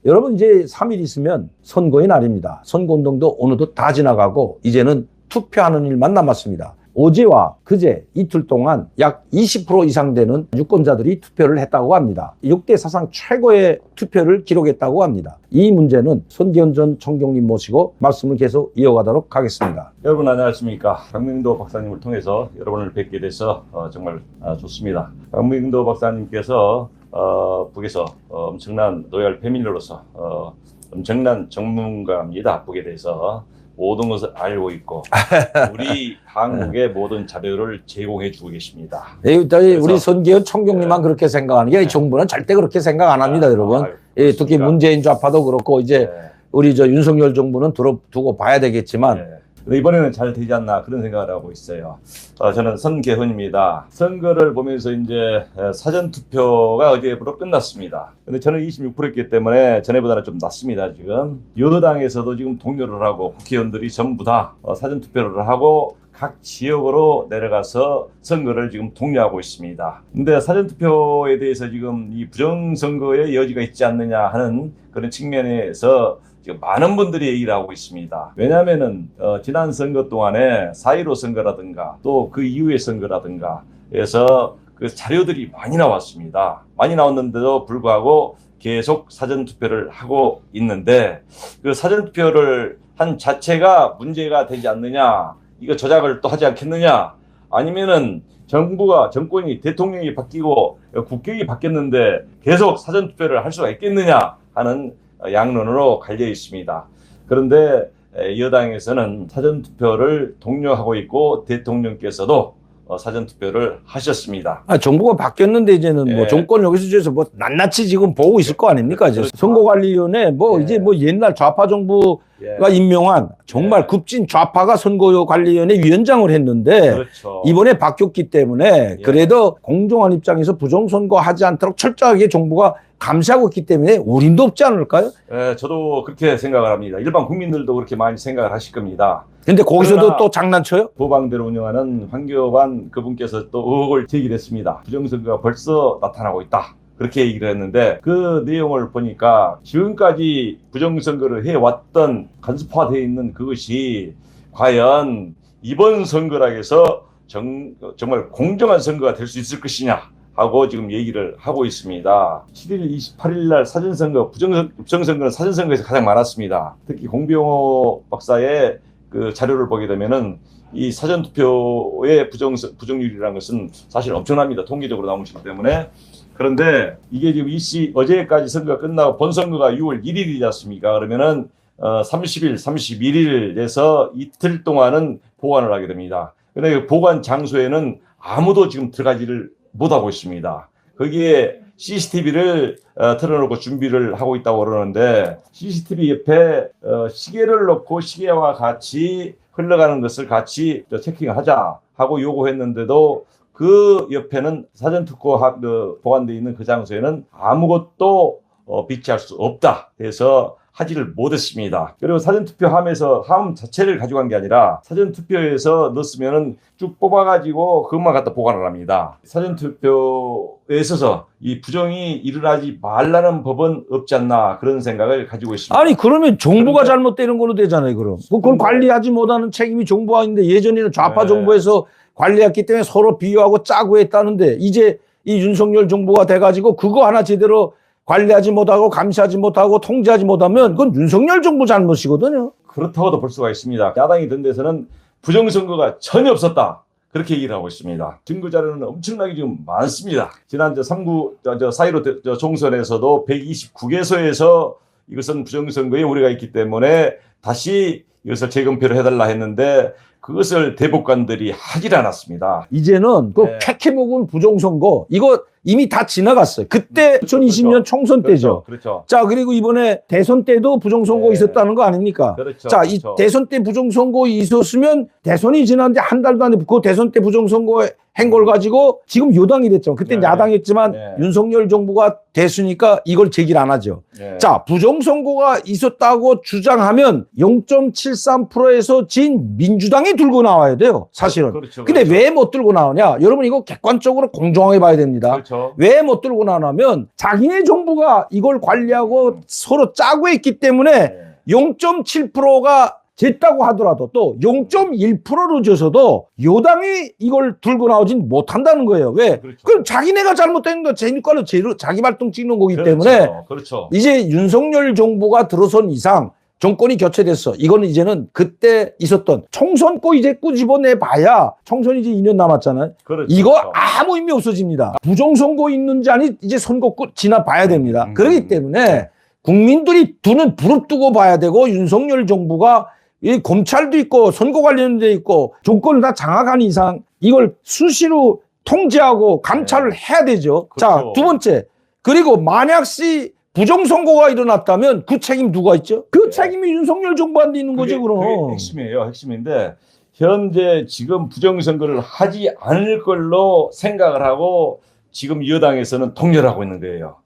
여러분 이제 3일 있으면 선거의 날입니다. 선거운동도 어느덧 다 지나가고 이제는 투표하는 일만 남았습니다. 어제와 그제 이틀 동안 약 20% 이상 되는 유권자들이 투표를 했다고 합니다. 역대 사상 최고의 투표를 기록했다고 합니다. 이 문제는 손기현 전 총경님 모시고 말씀을 계속 이어가도록 하겠습니다. 여러분 안녕하십니까. 강명도 박사님을 통해서 여러분을 뵙게 돼서 정말 좋습니다. 강명도 박사님께서 북에서 엄청난 로얄 패밀리로서 엄청난 전문가입니다. 북에 대해서 모든 것을 알고 있고 우리 한국의 모든 자료를 제공해 주고 계십니다. 우리 손기현 총경님만 그렇게 생각하는 게 정부는 절대 그렇게 생각 안 합니다, 여러분. 특히 문재인 좌파도 그렇고 이제 우리 윤석열 정부는 두고 봐야 되겠지만 이번에는 잘 되지 않나 그런 생각을 하고 있어요. 저는 선계훈입니다. 선거를 보면서 이제 사전투표가 어제부로 끝났습니다. 근데 저는 26%였기 때문에 전에보다는 좀 낮습니다, 지금. 여당에서도 지금 동료를 하고 국회의원들이 전부 다 사전투표를 하고 각 지역으로 내려가서 선거를 지금 독려하고 있습니다. 근데 사전투표에 대해서 지금 이 부정선거의 여지가 있지 않느냐 하는 그런 측면에서 지금 많은 분들이 얘기를 하고 있습니다. 왜냐하면은 지난 선거 동안에 4.15 선거라든가 또 그 이후의 선거라든가 해서 그 자료들이 많이 나왔습니다. 많이 나왔는데도 불구하고 계속 사전투표를 하고 있는데 그 사전투표를 한 자체가 문제가 되지 않느냐, 이거 조작을 또 하지 않겠느냐, 아니면은 정권이 대통령이 바뀌고 국격이 바뀌었는데 계속 사전투표를 할 수가 있겠느냐 하는 양론으로 갈려 있습니다. 그런데 여당에서는 사전투표를 독려하고 있고 대통령께서도 사전투표를 하셨습니다. 정부가 바뀌었는데 이제는 뭐 정권 여기서 저에서 뭐 낱낱이 지금 보고 있을 거 아닙니까? 이제 선거관리위원회 이제 뭐 옛날 좌파 정부가 임명한 정말 급진 좌파가 선거관리위원회 위원장을 했는데 그렇죠. 이번에 바뀌었기 때문에 그래도 공정한 입장에서 부정선거 하지 않도록 철저하게 정부가 감시하고 있기 때문에 우림도 없지 않을까요? 저도 그렇게 생각을 합니다. 일반 국민들도 그렇게 많이 생각을 하실 겁니다. 근데 거기서도 또 장난쳐요? 도방대로 운영하는 황교안 그분께서 또 의혹을 제기했습니다. 부정선거가 벌써 나타나고 있다, 그렇게 얘기를 했는데 그 내용을 보니까 지금까지 부정선거를 해왔던 간섭화되어 있는 그것이 과연 이번 선거라 해서 정말 공정한 선거가 될 수 있을 것이냐 하고 지금 얘기를 하고 있습니다. 7일 28일 날 사전선거, 부정선거는 사전선거에서 가장 많았습니다. 특히 공병호 박사의 그 자료를 보게 되면은 이 사전투표의 부정률이라는 것은 사실 엄청납니다. 통계적으로 나오기 때문에. 그런데 이게 지금 어제까지 선거가 끝나고 본선거가 6월 1일이지 않습니까? 그러면은 30일, 31일에서 이틀 동안은 보관을 하게 됩니다. 그런데 그 보관 장소에는 아무도 지금 들어가지를 못하고 있습니다. 거기에 CCTV를 틀어놓고 준비를 하고 있다고 그러는데 CCTV 옆에 시계를 놓고 시계와 같이 흘러가는 것을 같이 체킹하자 하고 요구했는데도 그 옆에는 사전투표 보관되어 있는 그 장소에는 아무것도 비치할 수 없다 해서 하지를 못했습니다. 그리고 사전투표함에서 함 자체를 가져간 게 아니라 사전투표에서 넣었으면은 쭉 뽑아가지고 그것만 갖다 보관을 합니다. 사전투표에 있어서 이 부정이 일어나지 말라는 법은 없지 않나 그런 생각을 가지고 있습니다. 아니 그러면 정부가 잘못되는 걸로 되잖아요. 그럼 그걸 관리하지 못하는 책임이 정부가 있는데 예전에는 좌파 정부에서 관리했기 때문에 서로 비교하고 짜고 했다는데 이제 이 윤석열 정부가 돼가지고 그거 하나 제대로 관리하지 못하고 감시하지 못하고 통제하지 못하면 그건 윤석열 정부 잘못이거든요. 그렇다고도 볼 수가 있습니다. 야당이 든 데서는 부정선거가 전혀 없었다, 그렇게 얘기를 하고 있습니다. 증거 자료는 엄청나게 지금 많습니다. 지난 4.15 총선에서도 129개소에서 이것은 부정선거에 우려가 있기 때문에 다시 이것을 재검표를 해달라 했는데 그것을 대법관들이 하질 않았습니다. 이제는 그 캐캐묵은 부정선거 이거 이미 다 지나갔어요. 그때 2020년 그렇죠. 총선 때죠. 그렇죠. 자, 그리고 이번에 대선 때도 부정선거 있었다는 거 아닙니까? 그렇죠. 자, 그렇죠. 이 대선 때 부정선거 있었으면 대선이 지났는데 한 달도 안 됐고 그 대선 때 부정선거 한 걸 가지고 지금 여당이 됐죠. 그때 야당했지만 윤석열 정부가 됐으니까 이걸 제기를 안 하죠. 자, 부정선거가 있었다고 주장하면 0.73%에서 진 민주당이 들고 나와야 돼요, 사실은. 그렇죠. 근데 그렇죠. 왜 못 들고 나오냐? 여러분 이거 객관적으로 공정하게 봐야 됩니다. 그렇죠. 왜 못 들고 나오냐면 자기네 정부가 이걸 관리하고 서로 짜고 있기 때문에 네. 0.7%가 됐다고 하더라도 또 0.1%로 져서도 여당이 이걸 들고 나오진 못한다는 거예요. 왜? 그렇죠. 그럼 자기네가 잘못된 거 제니까로 자기 발동 찍는 거기 그렇죠. 때문에 그렇죠. 이제 윤석열 정부가 들어선 이상 정권이 교체됐어. 이거는 이제는 그때 있었던 총선 거 이제 꾸집어내 봐야 총선이 이제 2년 남았잖아요. 그렇죠. 이거 아무 의미 없어집니다. 부정선거 있는지 아니 이제 선거 끝 지나봐야 됩니다. 그렇기 때문에 국민들이 두 눈 부릅뜨고 봐야 되고 윤석열 정부가 이 검찰도 있고 선거 관련돼 있고 정권을 다 장악한 이상 이걸 수시로 통제하고 감찰을 해야 되죠. 그렇죠. 자, 두 번째. 그리고 만약시 부정선거가 일어났다면 그 책임 누가 있죠? 그 책임이 윤석열 정부한테 있는 거죠, 그게 그럼. 핵심이에요. 핵심인데 현재 지금 부정선거를 하지 않을 걸로 생각을 하고 지금 여당에서는 통렬하고 있는 거예요.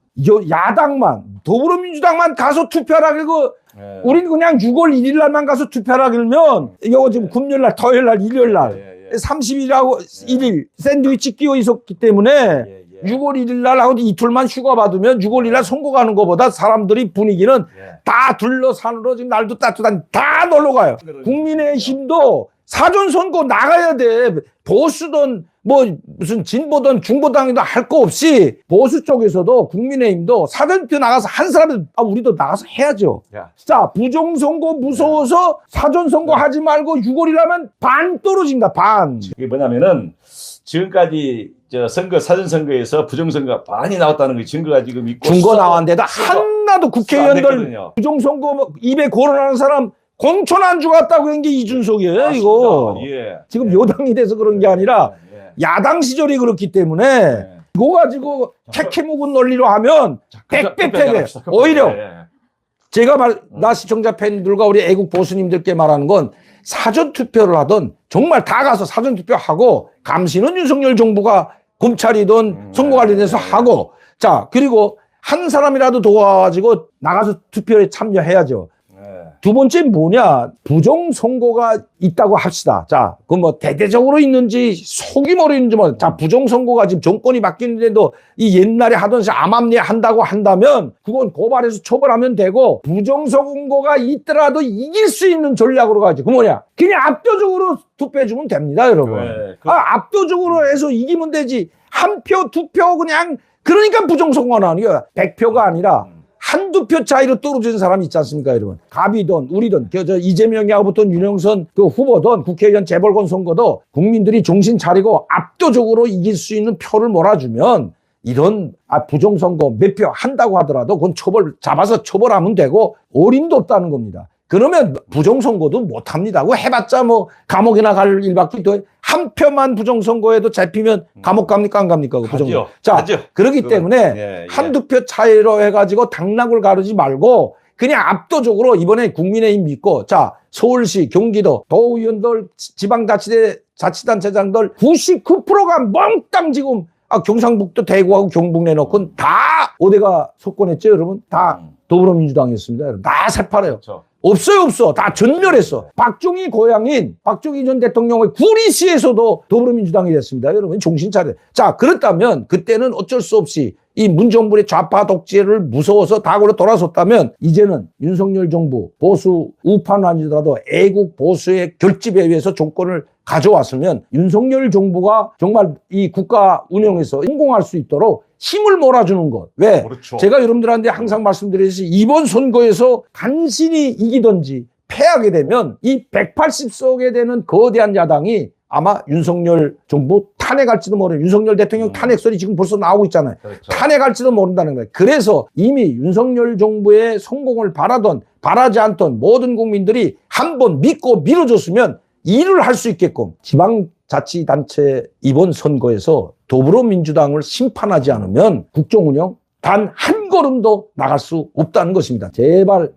야당만, 더불어민주당만 가서 투표하라 그러고 예. 우린 그냥 6월 1일 날만 가서 투표하라 그러면 이거 지금 금요일 날, 토요일 날, 일요일 날 예, 예. 30일하고 1일 샌드위치 끼어 있었기 때문에 예, 예. 6월 1일 날 하고 이틀만 휴가 받으면 6월 1일 날 선거 가는 것보다 사람들이 분위기는 예. 다 둘러산으로 지금 날도 따뜻한 다 놀러 가요. 국민의힘도 사전선거 나가야 돼. 보수든 뭐 무슨 진보든 중보당이든 할 거 없이 보수 쪽에서도 국민의힘도 사전투표 나가서 한 사람들 우리도 나가서 해야죠. 야. 자, 부정선거 무서워서 사전선거 하지 말고 6월이라면 반 떨어진다. 반. 이게 뭐냐면은 지금까지 저 선거 사전선거에서 부정선거가 많이 나왔다는 게 증거가 지금 있고 증거 나왔는데도 하나도 국회의원들 됐거든요. 부정선거 입에 거론하는 사람 공천 안 주갔다고 한 게 이준석이에요. 이거. 예. 지금 여당이 돼서 그런 게 아니라 예. 야당 시절이 그렇기 때문에 예. 이거 가지고 캐캐 묵은 논리로 하면 빽빽하게 오히려 예. 제가 나 시청자 팬들과 우리 애국 보수님들께 말하는 건 사전투표를 하던 정말 다 가서 사전투표하고 감시는 윤석열 정부가 검찰이든 선거 관련해서 하고 자 그리고 한 사람이라도 도와가지고 나가서 투표에 참여해야죠. 두 번째 뭐냐 부정선거가 있다고 합시다. 자, 그 뭐 대대적으로 있는지 속이머리 있는지 뭐 자 부정선거가 지금 정권이 바뀌는데도 이 옛날에 하던 암암리에 한다고 한다면 그건 고발해서 처벌하면 되고 부정선거가 있더라도 이길 수 있는 전략으로 가지. 그 뭐냐 그냥 압도적으로 투표해주면 됩니다, 여러분. 네, 압도적으로 해서 이기면 되지. 한 표, 두 표 그냥 그러니까 부정선거가 나오는 거야. 100표가 아니라 한두 표 차이로 떨어지는 사람이 있지 않습니까, 여러분? 갑이든 우리든 저 이재명이하고 붙은 윤영선 그 후보든 국회의원 재벌권 선거도 국민들이 정신 차리고 압도적으로 이길 수 있는 표를 몰아주면 이런 부정선거 몇 표 한다고 하더라도 그건 잡아서 처벌하면 되고 어림도 없다는 겁니다. 그러면 부정선거도 못합니다. 그거 해봤자 뭐 감옥이나 갈 일밖에 더 한 표만 부정선거에도 잡히면 감옥 갑니까 안 갑니까? 그 부정선거. 자, 그렇기 때문에 한두 표 차이로 해가지고 당락을 가르지 말고 그냥 압도적으로 이번에 국민의힘 믿고 자 서울시, 경기도, 도의원들, 지방자치단체장들 99%가 몽땅 지금 경상북도 대구하고 경북 내놓고 다 어디가 속권했죠, 여러분? 다 더불어민주당이었습니다. 여러분. 다 새파래요. 그렇죠. 없어요. 다 전멸했어. 박정희 고향인 박정희 전 대통령의 구리시에서도 더불어민주당이 됐습니다. 여러분 정신 차려. 자, 그렇다면 그때는 어쩔 수 없이 이 문정부의 좌파 독재를 무서워서 다으로 돌아섰다면 이제는 윤석열 정부 보수 우파는 아니더라도 애국 보수의 결집에 의해서 정권을 가져왔으면 윤석열 정부가 정말 이 국가 운영에서 성공할 수 있도록 힘을 몰아주는 것. 왜? 그렇죠. 제가 여러분들한테 항상 말씀드리듯이 이번 선거에서 간신히 이기든지 패하게 되면 이 180석에 되는 거대한 야당이 아마 윤석열 정부 탄핵할지도 모르는 윤석열 대통령 탄핵 소리 지금 벌써 나오고 있잖아요. 그렇죠. 탄핵할지도 모른다는 거예요. 그래서 이미 윤석열 정부의 성공을 바라던 바라지 않던 모든 국민들이 한번 믿고 밀어줬으면 일을 할 수 있게끔 지방자치단체 이번 선거에서 더불어민주당을 심판하지 않으면 국정운영 단 한 걸음도 나갈 수 없다는 것입니다. 제발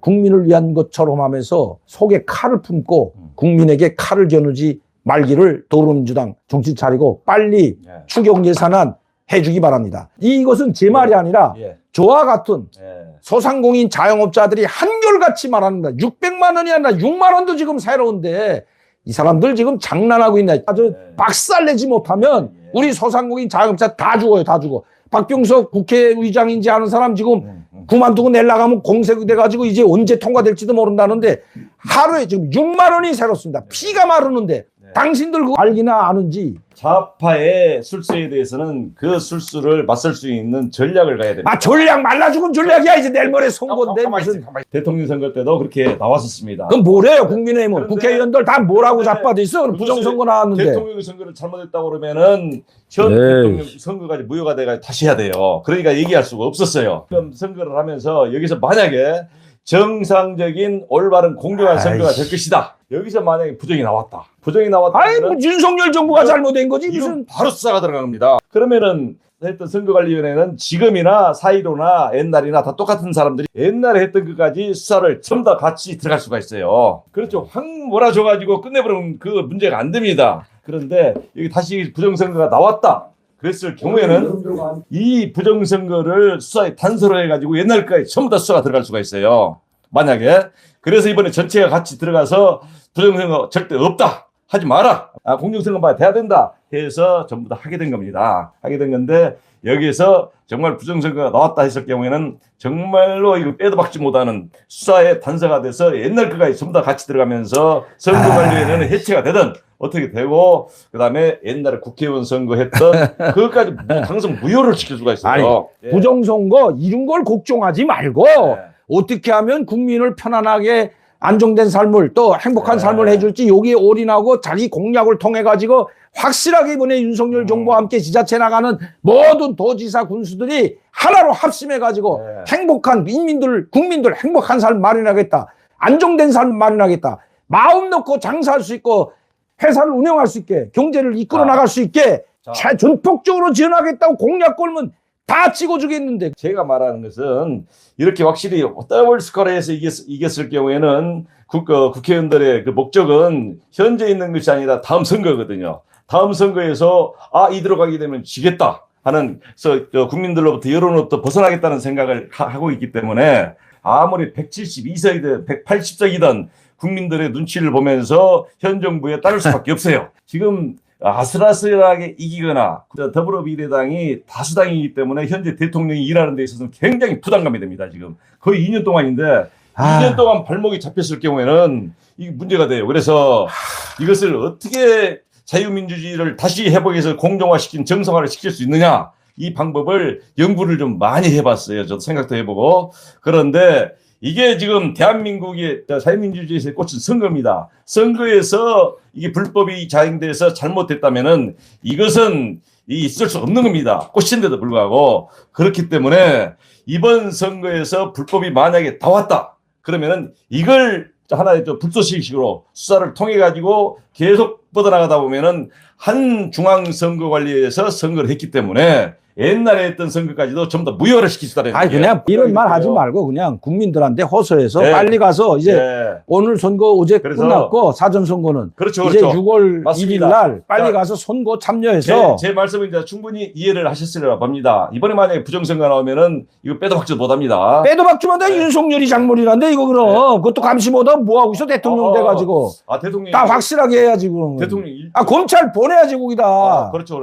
국민을 위한 것처럼 하면서 속에 칼을 품고 국민에게 칼을 겨누지 말기를 더불어민주당 정신 차리고 빨리 추경 예산안 해주기 바랍니다. 이것은 제 말이 아니라 예. 저와 같은 예. 소상공인 자영업자들이 한결같이 말합니다. 600만 원이 아니라 6만 원도 지금 새로운데 이 사람들 지금 장난하고 있나. 아주 박살내지 못하면 우리 소상공인 자영업자 다 죽어요. 다 죽어. 박병석 국회의장인지 아는 사람 지금 그만두고 내려가면 공색이 돼가지고 이제 언제 통과될지도 모른다는데 하루에 지금 6만 원이 새롭습니다. 피가 마르는데 당신들 그거 알기나 아는지. 좌파의 술수에 대해서는 그 술수를 맞설 수 있는 전략을 가야 됩니다. 아, 전략 말라 죽은 전략이야. 이제 내일 모레 선거인데 무슨. 대통령 선거 때도 그렇게 나왔었습니다. 그럼 뭐래요? 국민의힘은. 그런데- 국회의원들 다 뭐라고 그런데 자빠져 있어? 부정선거 나왔는데. 대통령 선거를 잘못했다고 그러면은 현 네. 대통령 선거까지 무효가 돼가 다시 해야 돼요. 그러니까 얘기할 수가 없었어요. 그럼 선거를 하면서 여기서 만약에 정상적인 올바른 공정한 선거가 될 것이다. 여기서 만약에 부정이 나왔다. 부정이 나왔다. 아이, 뭐 윤석열 정부가 잘못된 거지. 이건 무슨. 바로 수사가 들어갑니다. 그러면은 했던 선거관리위원회는 지금이나 사이로나 옛날이나 다 똑같은 사람들이 옛날에 했던 것까지 수사를 전부 다 같이 들어갈 수가 있어요. 그렇죠. 확 몰아줘가지고 끝내버리면 그 문제가 안 됩니다. 그런데 여기 다시 부정선거가 나왔다. 그랬을 경우에는 이 부정선거를 수사에 단서로 해가지고 옛날까지 전부 다 수사가 들어갈 수가 있어요. 만약에. 그래서 이번에 전체가 같이 들어가서 부정선거 절대 없다. 하지 마라. 아, 공정선거만 돼야 된다. 해서 전부 다 하게 된 겁니다. 하게 된 건데 여기에서 정말 부정선거가 나왔다 했을 경우에는 정말로 이거 빼도 박지 못하는 수사의 단서가 돼서 옛날 거까지 전부 다 같이 들어가면서 선거관리위원회는 해체가 되든 어떻게 되고 그다음에 옛날에 국회의원 선거했던 그것까지 당선 무효를 시킬 수가 있어요. 아니, 부정선거 이런 걸 걱정하지 말고 어떻게 하면 국민을 편안하게 안정된 삶을 또 행복한 삶을 해줄지 여기에 올인하고 자기 공약을 통해 가지고 확실하게 이번에 윤석열 정부와 함께 지자체 나가는 모든 도지사 군수들이 하나로 합심해 가지고 행복한 국민들 행복한 삶 마련하겠다. 안정된 삶 마련하겠다. 마음 놓고 장사할 수 있고 회사를 운영할 수 있게 경제를 이끌어 나갈 수 있게 전폭적으로 지원하겠다고 공약 걸면 다 찍어주겠는데. 제가 말하는 것은 이렇게 확실히 더블 스코어에서 이겼을 경우에는 국회의원들의 그 목적은 현재 있는 것이 아니라 다음 선거거든요. 다음 선거에서 이대로 가게 되면 지겠다 하는 국민들로부터 여론으로부터 벗어나겠다는 생각을 하고 있기 때문에 아무리 172석이든 180석이든 국민들의 눈치를 보면서 현 정부에 따를 수밖에 없어요. 지금 아슬아슬하게 이기거나 더불어미래당이 다수당이기 때문에 현재 대통령이 일하는 데 있어서는 굉장히 부담감이 됩니다. 지금 거의 2년 동안인데 2년 동안 발목이 잡혔을 경우에는 이게 문제가 돼요. 그래서 이것을 어떻게 자유민주주의를 다시 회복해서 공정화시킨 정상화를 시킬 수 있느냐, 이 방법을 연구를 좀 많이 해봤어요. 저도 생각도 해보고. 그런데 이게 지금 대한민국의 자유민주주의에서 꽂힌 선거입니다. 선거에서 이게 불법이 자행돼서 잘못됐다면은 이것은 있을 수 없는 겁니다. 꽂힌데도 불구하고. 그렇기 때문에 이번 선거에서 불법이 만약에 다 왔다. 그러면은 이걸 하나의 불쏘시식으로 수사를 통해 가지고 계속 뻗어나가다 보면은 한 중앙선거관리에서 선거를 했기 때문에 옛날에 했던 선거까지도 전부 다 무효를 시킬 수 있다는. 아니, 그냥 이런 말 하지 말고 그냥 국민들한테 호소해서 빨리 가서 이제 오늘 선거 어제 끝났고 사전선거는 그렇죠, 이제 그렇죠. 6월 맞습니다. 1일 날 빨리 가서 선거 참여해서 제 말씀은 이제 충분히 이해를 하셨으리라 봅니다. 이번에 만약에 부정선거 나오면은 이거 빼도 박지도 못합니다. 빼도 박지만 다 윤석열이 작물이란데 이거 그럼 그것도 감시 못하고 뭐하고 있어 대통령 돼가지고 대통령 다 확실하게 해야지 그럼. 대통령 검찰 보내야지 거기다. 그렇죠.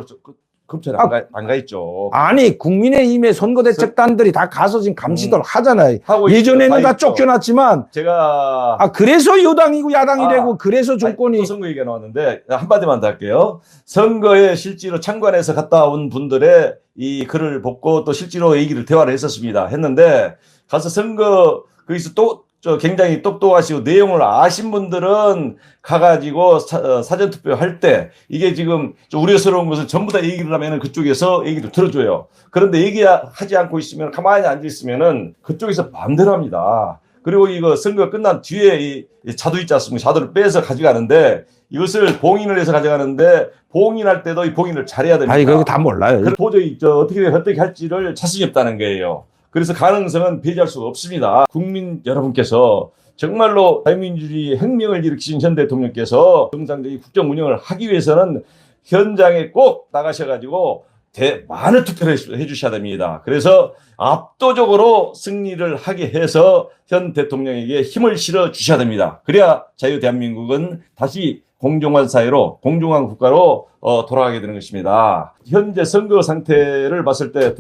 검찰에 안 가 있죠. 아니 국민의힘의 선거대책단들이 다 가서 지금 감시들 하잖아요. 예전에는 다 쫓겨났지만 제가 그래서 여당이고 야당이 되고 그래서 정권이. 또 선거 얘기가 나왔는데 한마디만 더 할게요. 선거에 실제로 참관해서 갔다 온 분들의 이 글을 보고 또 실제로 얘기를 대화를 했는데 가서 선거 거기서 또 굉장히 똑똑하시고 내용을 아신 분들은 가가지고 사전투표 할 때 이게 지금 좀 우려스러운 것은 전부 다 얘기를 하면은 그쪽에서 얘기를 들어줘요. 그런데 얘기하지 않고 있으면 가만히 앉아 있으면은 그쪽에서 마음대로 합니다. 그리고 이거 선거 끝난 뒤에 이 자두 있지 않습니까? 자두를 빼서 가져가는데 이것을 봉인을 해서 가져가는데 봉인할 때도 이 봉인을 잘해야 됩니다. 아니 그거 다 몰라요. 도저히 어떻게 할지를 자신이 없다는 거예요. 그래서 가능성은 배제할 수가 없습니다. 국민 여러분께서 정말로 자유민주주의 혁명을 일으키신 현 대통령께서 정상적인 국정 운영을 하기 위해서는 현장에 꼭 나가셔가지고 많은 투표를 해주셔야 됩니다. 그래서 압도적으로 승리를 하게 해서 현 대통령에게 힘을 실어 주셔야 됩니다. 그래야 자유 대한민국은 다시 공정한 사회로, 공정한 국가로 돌아가게 되는 것입니다. 현재 선거 상태를 봤을 때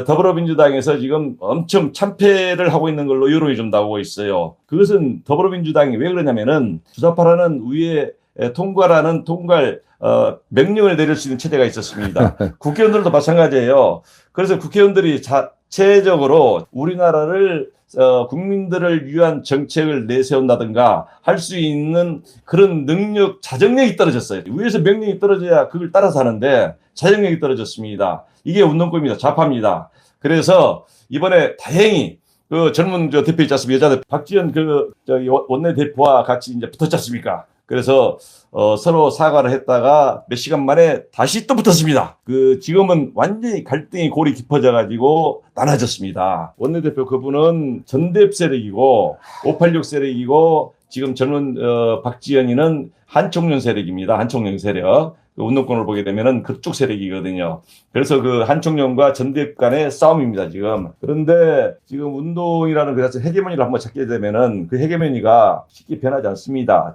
더불어민주당에서 지금 엄청 참패를 하고 있는 걸로 여론이 좀 나오고 있어요. 그것은 더불어민주당이 왜 그러냐면은 주사파라는 위에 통과라는 명령을 내릴 수 있는 체제가 있었습니다. 국회의원들도 마찬가지예요. 그래서 국회의원들이 자체적으로 우리나라를 국민들을 위한 정책을 내세운다든가 할 수 있는 그런 능력, 자정력이 떨어졌어요. 위에서 명령이 떨어져야 그걸 따라서 하는데 자정력이 떨어졌습니다. 이게 운동권입니다. 좌파입니다. 그래서 이번에 다행히 그 젊은 대표 있지 않습니까? 여자들 박지원 원내대표와 같이 이제 붙었지 않습니까? 그래서 서로 사과를 했다가 몇 시간 만에 다시 또 붙었습니다. 지금은 완전히 갈등이 골이 깊어져 가지고 나눠졌습니다. 원내대표 그분은 전대협 세력이고 586 세력이고 지금 젊은 박지연이는 한총련 세력입니다. 한총련 세력. 운동권을 보게 되면은 그쪽 세력이거든요. 그래서 그 한총련과 전대협 간의 싸움입니다, 지금. 그런데 지금 운동이라는 그 자체 헤게모니를 한번 찾게 되면은 그 헤게모니가 쉽게 변하지 않습니다.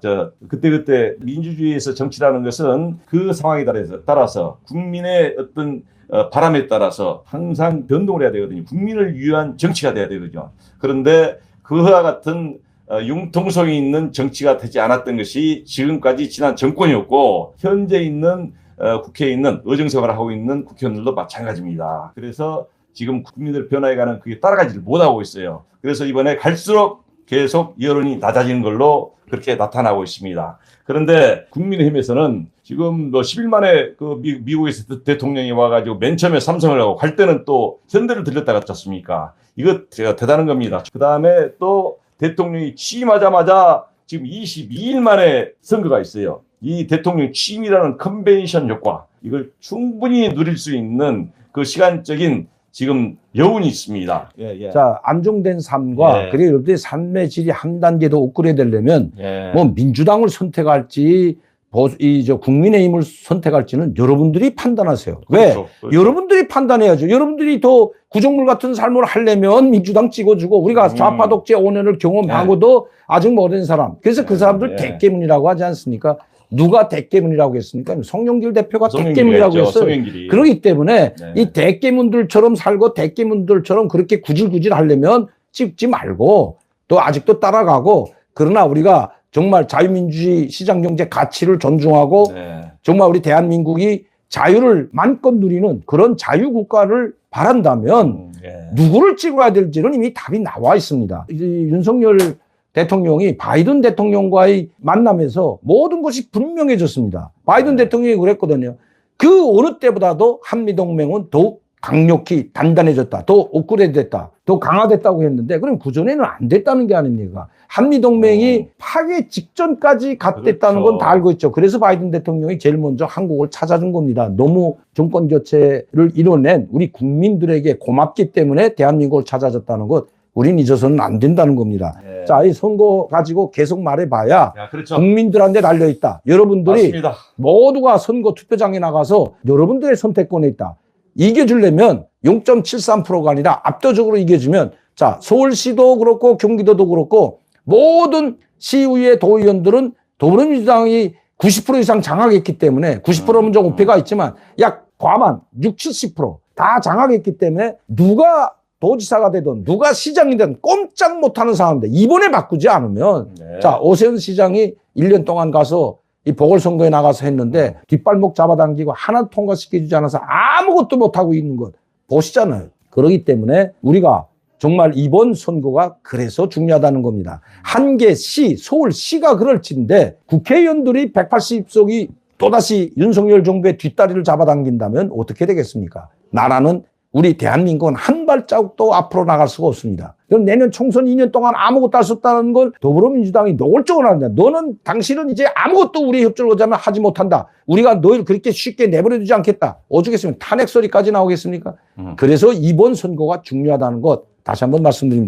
그때 민주주의에서 정치라는 것은 그 상황에 따라서 국민의 어떤 바람에 따라서 항상 변동을 해야 되거든요. 국민을 위한 정치가 돼야 되거든요. 그런데 그와 같은 융통성이 있는 정치가 되지 않았던 것이 지금까지 지난 정권이었고 현재 있는 국회에 있는 의정생활을 하고 있는 국회의원들도 마찬가지입니다. 그래서 지금 국민들 변화해가는 그게 따라가지를 못하고 있어요. 그래서 이번에 갈수록 계속 여론이 낮아지는 걸로 그렇게 나타나고 있습니다. 그런데 국민의힘에서는 지금 10일 만에 미국에서 대통령이 와가지고 맨 처음에 삼성을 하고 갈 때는 또 현대를 들렸다 갔지 않습니까? 이거 제가 대단한 겁니다. 그 다음에 또 대통령이 취임하자마자 지금 22일 만에 선거가 있어요. 이 대통령 취임이라는 컨벤션 효과, 이걸 충분히 누릴 수 있는 그 시간적인 지금 여운이 있습니다. 자, 안정된 삶과 그리고 여러분들의 삶의 질이 한 단계 더 업그레이드되려면 뭐 민주당을 선택할지 국민의힘을 선택할지는 여러분들이 판단하세요. 그렇죠, 왜? 여러분들이 판단해야죠. 여러분들이 더 구정물 같은 삶을 하려면 민주당 찍어주고 우리가 좌파 독재 5년을 경험하고도 아직 모르는 사람. 그래서 그 사람들 대깨문이라고 하지 않습니까? 누가 대깨문이라고 했습니까? 송영길 대표가 대깨문이라고 했어요. 송영길이. 그렇기 때문에 이 대깨문들처럼 살고 대깨문들처럼 그렇게 구질구질 하려면 찍지 말고 또 아직도 따라가고 그러나 우리가 정말 자유민주주의 시장경제 가치를 존중하고 정말 우리 대한민국이 자유를 만껏 누리는 그런 자유국가를 바란다면 누구를 찍어야 될지는 이미 답이 나와 있습니다. 윤석열 대통령이 바이든 대통령과의 만남에서 모든 것이 분명해졌습니다. 바이든 대통령이 그랬거든요. 그 어느 때보다도 한미동맹은 더욱 강력히 단단해졌다. 더 업그레이드됐다. 더 강화됐다고 했는데 그럼 그전에는 안 됐다는 게 아닙니까? 한미동맹이 파괴 직전까지 갔댔다는 건 다 알고 있죠. 그래서 바이든 대통령이 제일 먼저 한국을 찾아준 겁니다. 너무 정권 교체를 이뤄낸 우리 국민들에게 고맙기 때문에 대한민국을 찾아줬다는 것 우린 잊어서는 안 된다는 겁니다. 자, 이 선거 가지고 계속 말해봐야 그렇죠. 국민들한테 달려있다. 여러분들이 맞습니다. 모두가 선거 투표장에 나가서 여러분들의 선택권에 있다. 이겨주려면 0.73%가 아니라 압도적으로 이겨주면 자, 서울시도 그렇고 경기도도 그렇고 모든 시의회 도의원들은 더불어민주당이 90% 이상 장악했기 때문에 90%면 좀 우패가 있지만 약 과반 60, 70%다 장악했기 때문에 누가 도지사가 되든 누가 시장이 되든 꼼짝 못하는 상황인데 이번에 바꾸지 않으면 자, 오세훈 시장이 1년 동안 가서 이 보궐선거에 나가서 했는데 뒷발목 잡아당기고 하나 통과시켜주지 않아서 아무것도 못하고 있는 것 보시잖아요. 그렇기 때문에 우리가 정말 이번 선거가 그래서 중요하다는 겁니다. 한 개 시, 서울시가 그럴진데 국회의원들이 180석이 또다시 윤석열 정부의 뒷다리를 잡아당긴다면 어떻게 되겠습니까? 나라는 우리 대한민국은 한 발자국도 앞으로 나갈 수가 없습니다. 그럼 내년 총선 2년 동안 아무것도 할 수 없다는 걸 더불어민주당이 노골적으로 한다. 당신은 이제 아무것도 우리 협조를 하자면 하지 못한다. 우리가 너희를 그렇게 쉽게 내버려두지 않겠다. 오죽했으면 탄핵 소리까지 나오겠습니까? 그래서 이번 선거가 중요하다는 것 다시 한번 말씀드립니다.